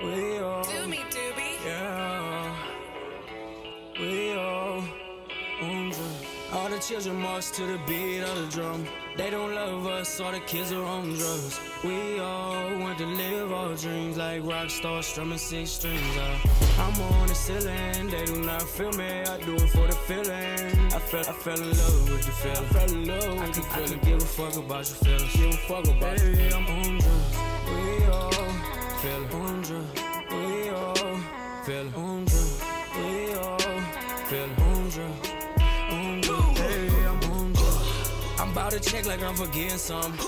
We all, Do me, doobie. yeah, we all on drugs. All the children march to the beat of the drum. They don't love us, all the kids are on drugs. We all want to live our dreams like rock stars strumming 6 strings. I'm on the ceiling, they do not feel me. I do it for the feeling. I fell in love with the feeling. I fell in love with the feeling. I can give a fuck about your feelings. Give a fuck about your feelings. I'm on drugs. We all feel on drugs. We all feel on drugs. We all feel on drugs. On drugs. Hey, I'm on drugs. I'm about to check like I'm forgetting something.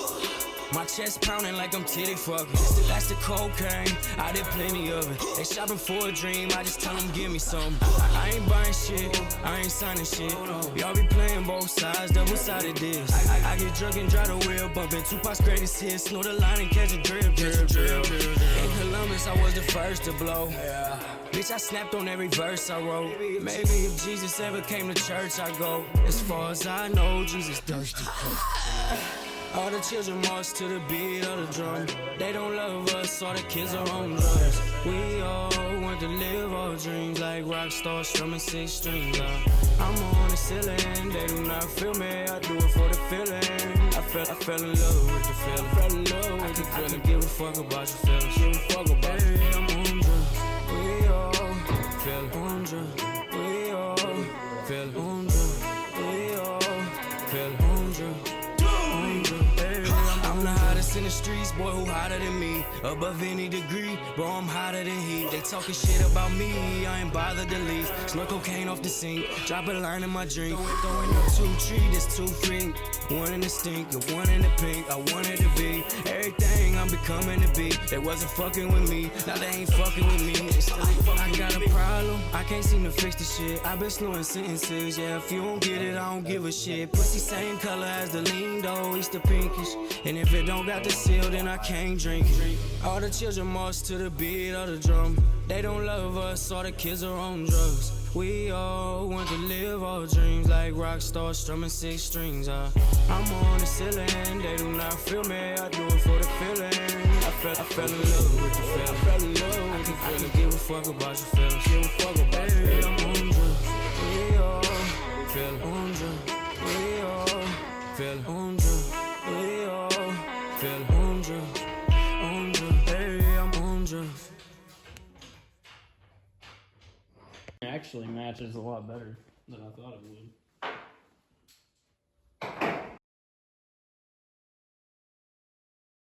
My chest pounding like I'm titty fucking. That's the cocaine, I did plenty of it. They shopping for a dream, I just tell them give me some. I ain't buying shit, I ain't signing shit. Y'all be playing both sides, double-sided this. I get drunk and drive the wheel, bumping Tupac's greatest hits. Snort the line and catch a drip. In Columbus, I was the first to blow. Bitch, I snapped on every verse I wrote. Maybe if Jesus ever came to church, I go. As far as I know, Jesus thirsty. All the children march to the beat of the drum. They don't love us, all the kids are on drugs. We all want to live our dreams like rock stars strumming 6 strings. I'm on the ceiling, they do not feel me. I do it for the feeling. I fell in love with the feeling. Fell in love with the feeling. I can give a fuck about your feelings. Give a fuck about your feelings. I'm on drugs. We all feel on drugs. We all feel on drugs. We all feel on drugs. I'm the hottest in the streets, boy, who hotter than me? Above any degree, bro, I'm hotter than heat. They talking shit about me, I ain't bothered to leave. Snort cocaine off the sink, drop a line in my drink. Throwing up 2 trees, that's 2 free. One in the stink, and 1 in the pink. I wanted to be everything I'm becoming to be. They wasn't fucking with me, now they ain't fucking with me. I got a problem, I can't seem to fix the shit. I been snoring sentences, yeah, if you don't get it, I don't give a shit. Pussy same color as the lean dough, it's the pinkish. And if it don't got the seal, then I can't drink it. All the children march to the beat of the drum. They don't love us, all the kids are on drugs. We all want to live our dreams like rock stars strumming 6 strings. I'm on the ceiling, they do not feel me. I do it for the feeling. I fell in love with the feeling. I fell in love with the feeling. I can give a fuck about your feelings. Give a fuck about your feelings. I'm on drugs. We all feel on drugs. We all feel on drugs. We all feel on drugs. On drugs. Hey, I'm on drugs. Actually matches a lot better than I thought it would.